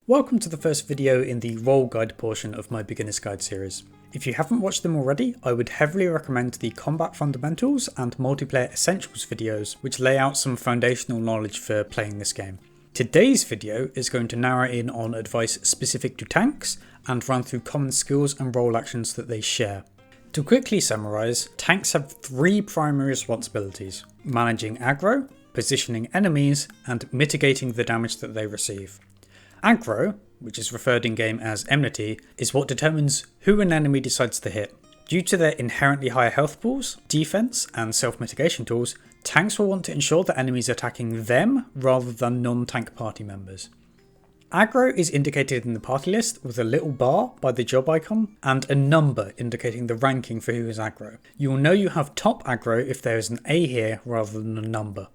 Welcome to the first video in the role guide portion of my beginner's guide series. If you haven't watched them already, I would heavily recommend the combat fundamentals and multiplayer essentials videos, which lay out some foundational knowledge for playing this game. Today's video is going to narrow in on advice specific to tanks and run through common skills and role actions that they share. To quickly summarise, tanks have three primary responsibilities: managing aggro, positioning enemies, and mitigating the damage that they receive. Aggro, which is referred in game as enmity, is what determines who an enemy decides to hit. Due to their inherently higher health pools, defense, and self-mitigation tools, tanks will want to ensure that enemies are attacking them rather than non-tank party members. Aggro is indicated in the party list with a little bar by the job icon and a number indicating the ranking for who is aggro. You will know you have top aggro if there is an A here rather than a number.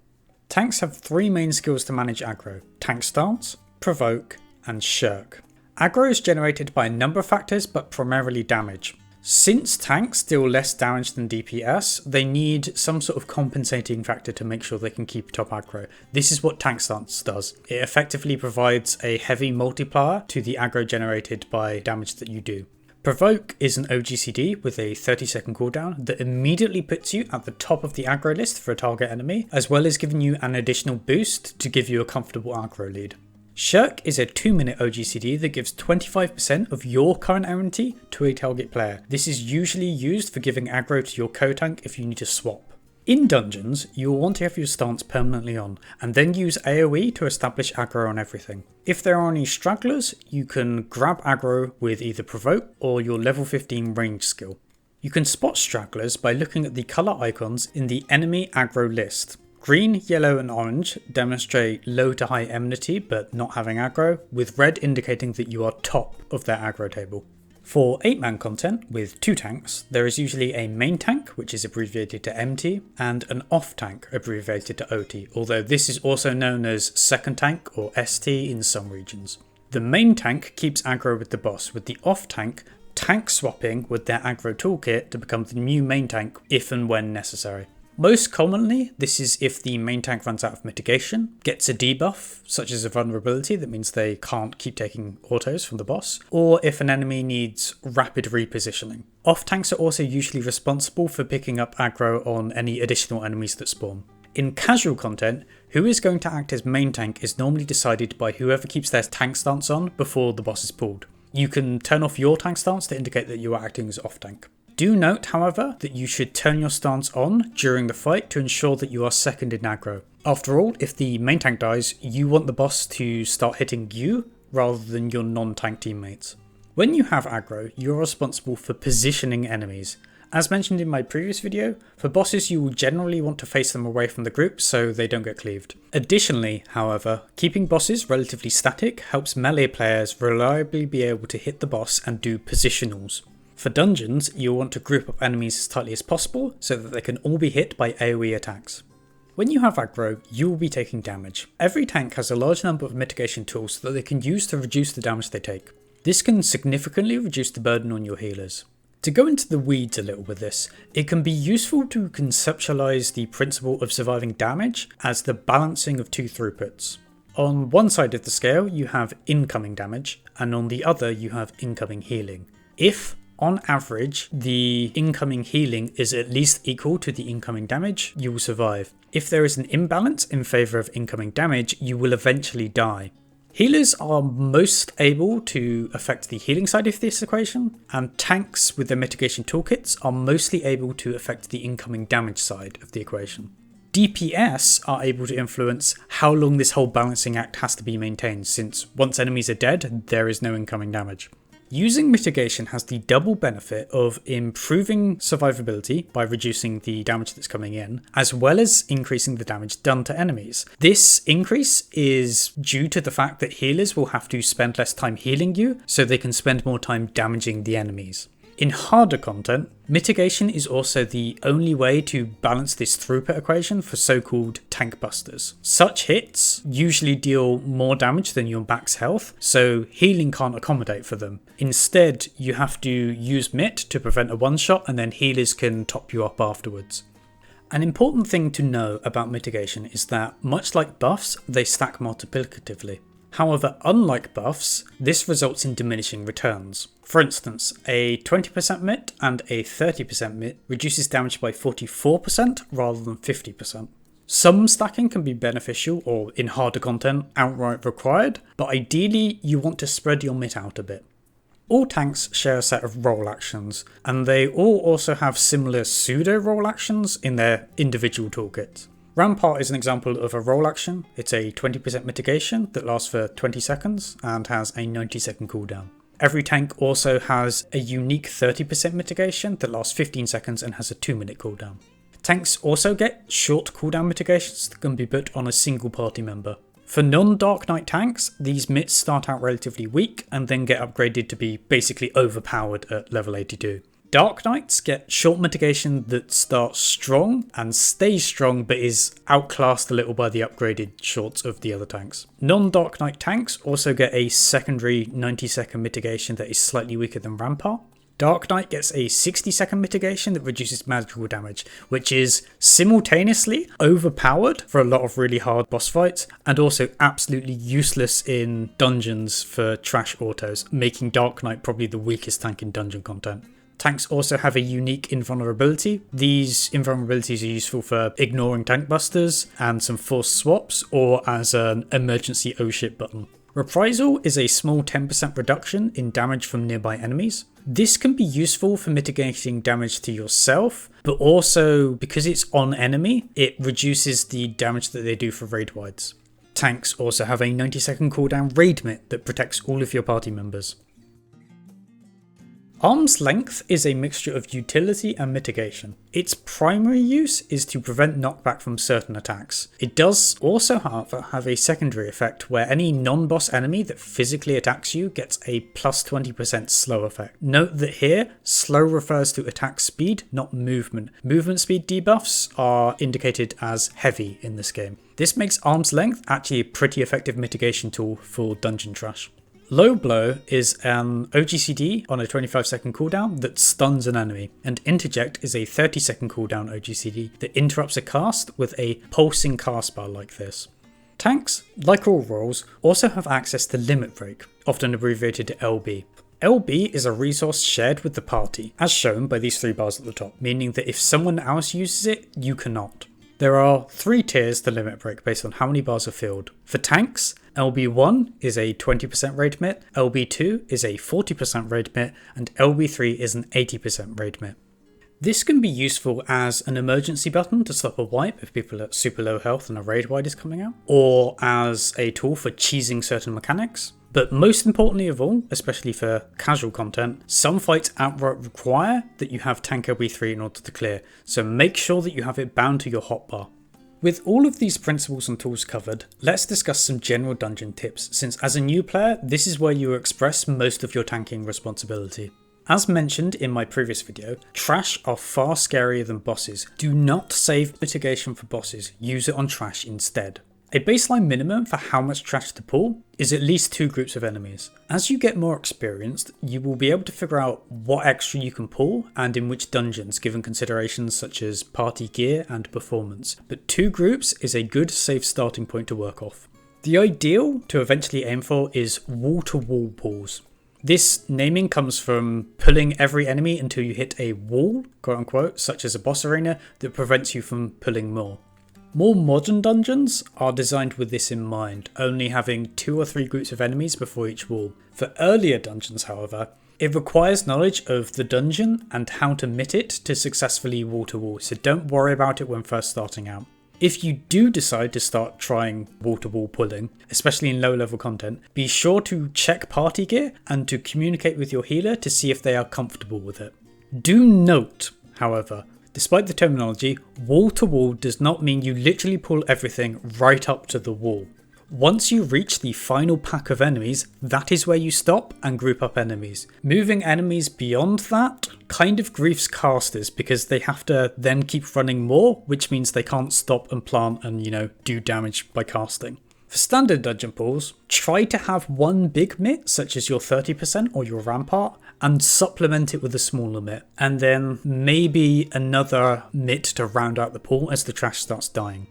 Tanks have three main skills to manage aggro: tank stance, provoke, and shirk. Aggro is generated by a number of factors, but primarily damage. Since tanks deal less damage than DPS, they need some sort of compensating factor to make sure they can keep top aggro. This is what tank stance does. It effectively provides a heavy multiplier to the aggro generated by damage that you do. Provoke is an OGCD with a 30-second cooldown that immediately puts you at the top of the aggro list for a target enemy, as well as giving you an additional boost to give you a comfortable aggro lead. Shirk is a 2-minute OGCD that gives 25% of your current MNT to a target player. This is usually used for giving aggro to your co-tank if you need to swap. In dungeons, you will want to have your stance permanently on, and then use AoE to establish aggro on everything. If there are any stragglers, you can grab aggro with either provoke or your level 15 range skill. You can spot stragglers by looking at the colour icons in the enemy aggro list. Green, yellow and orange demonstrate low to high enmity but not having aggro, with red indicating that you are top of their aggro table. For 8-man content with 2 tanks, there is usually a main tank, which is abbreviated to MT, and an off tank, abbreviated to OT, although this is also known as second tank or ST in some regions. The main tank keeps aggro with the boss, with the off tank swapping with their aggro toolkit to become the new main tank if and when necessary. Most commonly, this is if the main tank runs out of mitigation, gets a debuff, such as a vulnerability that means they can't keep taking autos from the boss, or if an enemy needs rapid repositioning. Off tanks are also usually responsible for picking up aggro on any additional enemies that spawn. In casual content, who is going to act as main tank is normally decided by whoever keeps their tank stance on before the boss is pulled. You can turn off your tank stance to indicate that you are acting as off tank. Do note, however, that you should turn your stance on during the fight to ensure that you are second in aggro. After all, if the main tank dies, you want the boss to start hitting you rather than your non-tank teammates. When you have aggro, you are responsible for positioning enemies. As mentioned in my previous video, for bosses you will generally want to face them away from the group so they don't get cleaved. Additionally, however, keeping bosses relatively static helps melee players reliably be able to hit the boss and do positionals. For dungeons, you'll want to group up enemies as tightly as possible so that they can all be hit by AoE attacks. When you have aggro, you will be taking damage. Every tank has a large number of mitigation tools that they can use to reduce the damage they take. This can significantly reduce the burden on your healers. To go into the weeds a little with this, it can be useful to conceptualize the principle of surviving damage as the balancing of two throughputs. On one side of the scale, you have incoming damage, and on the other, you have incoming healing. If on average, the incoming healing is at least equal to the incoming damage, you will survive. If there is an imbalance in favour of incoming damage, you will eventually die. Healers are most able to affect the healing side of this equation, and tanks with their mitigation toolkits are mostly able to affect the incoming damage side of the equation. DPS are able to influence how long this whole balancing act has to be maintained, since once enemies are dead, there is no incoming damage. Using mitigation has the double benefit of improving survivability by reducing the damage that's coming in, as well as increasing the damage done to enemies. This increase is due to the fact that healers will have to spend less time healing you, so they can spend more time damaging the enemies. In harder content, mitigation is also the only way to balance this throughput equation for so-called tank busters. Such hits usually deal more damage than your max health, so healing can't accommodate for them. Instead, you have to use MIT to prevent a one-shot, and then healers can top you up afterwards. An important thing to know about mitigation is that, much like buffs, they stack multiplicatively. However, unlike buffs, this results in diminishing returns. For instance, a 20% MIT and a 30% MIT reduces damage by 44% rather than 50%. Some stacking can be beneficial or, in harder content, outright required, but ideally you want to spread your MIT out a bit. All tanks share a set of role actions, and they all also have similar pseudo-role actions in their individual toolkits. Rampart is an example of a role action. It's a 20% mitigation that lasts for 20 seconds and has a 90-second cooldown. Every tank also has a unique 30% mitigation that lasts 15 seconds and has a 2-minute cooldown. Tanks also get short cooldown mitigations that can be put on a single party member. For non-Dark Knight tanks, these MITs start out relatively weak and then get upgraded to be basically overpowered at level 82. Dark Knights get short mitigation that starts strong and stays strong but is outclassed a little by the upgraded shorts of the other tanks. Non-Dark Knight tanks also get a secondary 90-second mitigation that is slightly weaker than Rampart. Dark Knight gets a 60-second mitigation that reduces magical damage, which is simultaneously overpowered for a lot of really hard boss fights and also absolutely useless in dungeons for trash autos, making Dark Knight probably the weakest tank in dungeon content. Tanks also have a unique invulnerability. These invulnerabilities are useful for ignoring tank busters and some forced swaps, or as an emergency oh shit button. Reprisal is a small 10% reduction in damage from nearby enemies. This can be useful for mitigating damage to yourself, but also because it's on enemy, it reduces the damage that they do for raid wides. Tanks also have a 90-second cooldown raid mitt that protects all of your party members. Arm's Length is a mixture of utility and mitigation. Its primary use is to prevent knockback from certain attacks. It does also, however, have a secondary effect where any non-boss enemy that physically attacks you gets a plus 20% slow effect. Note that here, slow refers to attack speed, not movement. Movement speed debuffs are indicated as heavy in this game. This makes Arm's Length actually a pretty effective mitigation tool for dungeon trash. Low Blow is an OGCD on a 25-second cooldown that stuns an enemy, and Interject is a 30-second cooldown OGCD that interrupts a cast with a pulsing cast bar like this. Tanks, like all roles, also have access to Limit Break, often abbreviated to LB. LB is a resource shared with the party, as shown by these 3 bars at the top, meaning that if someone else uses it, you cannot. There are 3 tiers to Limit Break based on how many bars are filled. For tanks, LB1 is a 20% raid mitt, LB2 is a 40% raid mitt, and LB3 is an 80% raid mitt. This can be useful as an emergency button to stop a wipe if people are at super low health and a raid wide is coming out, or as a tool for cheesing certain mechanics. But most importantly of all, especially for casual content, some fights outright require that you have tank LB3 in order to clear, so make sure that you have it bound to your hotbar. With all of these principles and tools covered, let's discuss some general dungeon tips, since as a new player, this is where you express most of your tanking responsibility. As mentioned in my previous video, trash are far scarier than bosses. Do not save mitigation for bosses, use it on trash instead. A baseline minimum for how much trash to pull is at least 2 groups of enemies. As you get more experienced, you will be able to figure out what extra you can pull and in which dungeons, given considerations such as party gear and performance. But 2 groups is a good safe starting point to work off. The ideal to eventually aim for is wall-to-wall pulls. This naming comes from pulling every enemy until you hit a wall, quote unquote, such as a boss arena, that prevents you from pulling more. More modern dungeons are designed with this in mind, only having 2 or 3 groups of enemies before each wall. For earlier dungeons, however, it requires knowledge of the dungeon and how to mitt it to successfully wall-to-wall, so don't worry about it when first starting out. If you do decide to start trying wall-to-wall pulling, especially in low-level content, be sure to check party gear and to communicate with your healer to see if they are comfortable with it. Do note, however, despite the terminology, wall-to-wall does not mean you literally pull everything right up to the wall. Once you reach the final pack of enemies, that is where you stop and group up enemies. Moving enemies beyond that kind of griefs casters because they have to then keep running more, which means they can't stop and plant and, do damage by casting. For standard dungeon pulls, try to have one big mitt, such as your 30% or your rampart, and supplement it with a smaller mitt, and then maybe another mitt to round out the pool as the trash starts dying.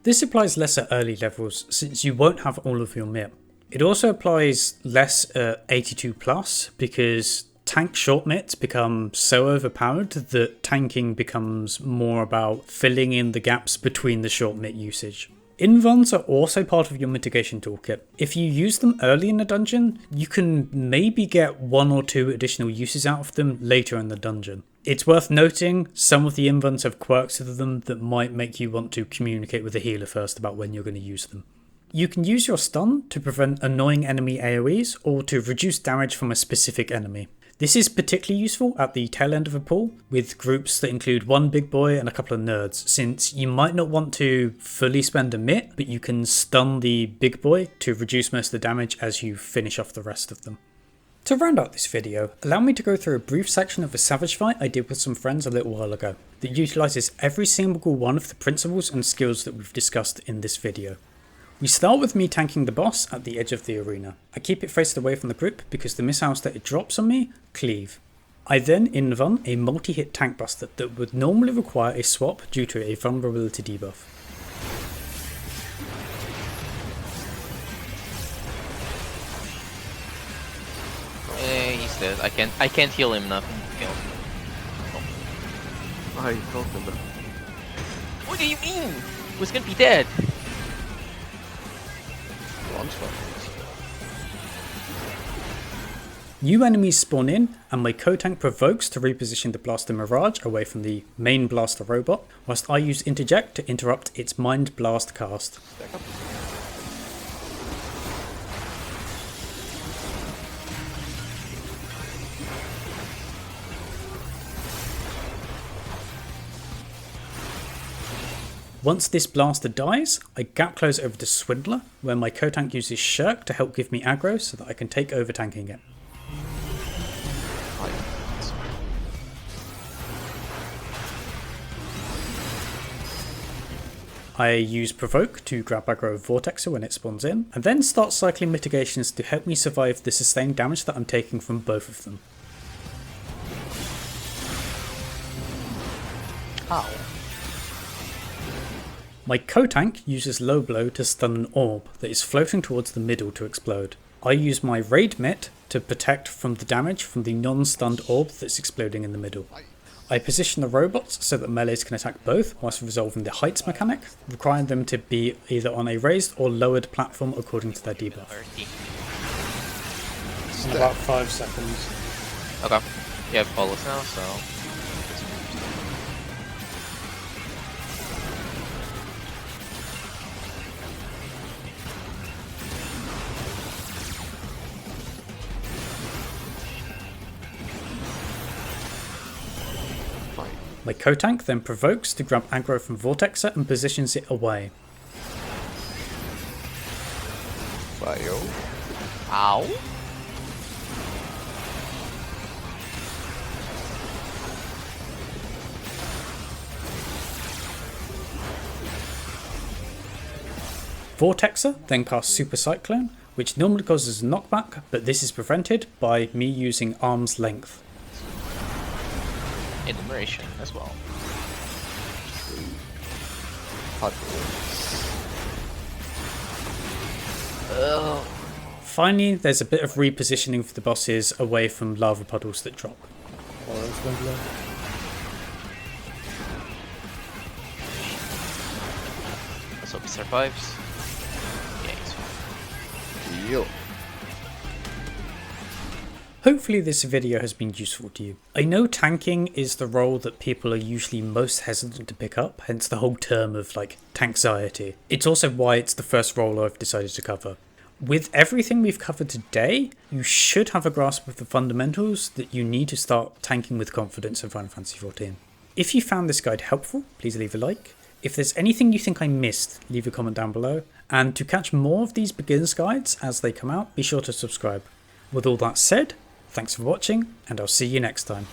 This applies less at early levels since you won't have all of your mitt. It also applies less at 82 plus because tank short mitts become so overpowered that tanking becomes more about filling in the gaps between the short mitt usage. Invulns are also part of your mitigation toolkit. If you use them early in the dungeon, you can maybe get 1 or 2 additional uses out of them later in the dungeon. It's worth noting, some of the Invulns have quirks to them that might make you want to communicate with the healer first about when you're going to use them. You can use your stun to prevent annoying enemy AoEs or to reduce damage from a specific enemy. This is particularly useful at the tail end of a pool, with groups that include one big boy and a couple of nerds, since you might not want to fully spend a mitt, but you can stun the big boy to reduce most of the damage as you finish off the rest of them. To round out this video, allow me to go through a brief section of a Savage fight I did with some friends a little while ago, that utilises every single one of the principles and skills that we've discussed in this video. We start with me tanking the boss at the edge of the arena. I keep it faced away from the group because the missiles that it drops on me cleave. I then invuln a multi-hit tank buster that would normally require a swap due to a vulnerability debuff. He's dead. I can't heal him now. I told him that. What do you mean? Who's gonna be dead? New enemies spawn in, and my co-tank provokes to reposition the Blaster Mirage away from the main Blaster robot, whilst I use Interject to interrupt its Mind Blast cast. Once this blaster dies, I gap close over to Swindler, where my co-tank uses Shirk to help give me aggro so that I can take over tanking it. I use Provoke to grab aggro Vortexer when it spawns in, and then start cycling mitigations to help me survive the sustained damage that I'm taking from both of them. How? My co-tank uses Low Blow to stun an orb that is floating towards the middle to explode. I use my Raid Mitt to protect from the damage from the non-stunned orb that's exploding in the middle. I position the robots so that melees can attack both whilst resolving the heights mechanic, requiring them to be either on a raised or lowered platform according to their debuff. In about 5 seconds. Okay. You have bolus now, so... My co-tank then provokes to grab aggro from Vortexer and positions it away. Bio. Ow. Vortexer then casts Super Cyclone, which normally causes a knockback, but this is prevented by me using Arm's Length. Enumeration as well. Finally, there's a bit of repositioning for the bosses away from lava puddles that drop. Let's hope he survives. Yeah, he's fine. Yo. Hopefully this video has been useful to you. I know tanking is the role that people are usually most hesitant to pick up, hence the whole term of like tanxiety. It's also why it's the first role I've decided to cover. With everything we've covered today, you should have a grasp of the fundamentals that you need to start tanking with confidence in Final Fantasy XIV. If you found this guide helpful, please leave a like. If there's anything you think I missed, leave a comment down below. And to catch more of these beginner's guides as they come out, be sure to subscribe. With all that said, thanks for watching, and I'll see you next time.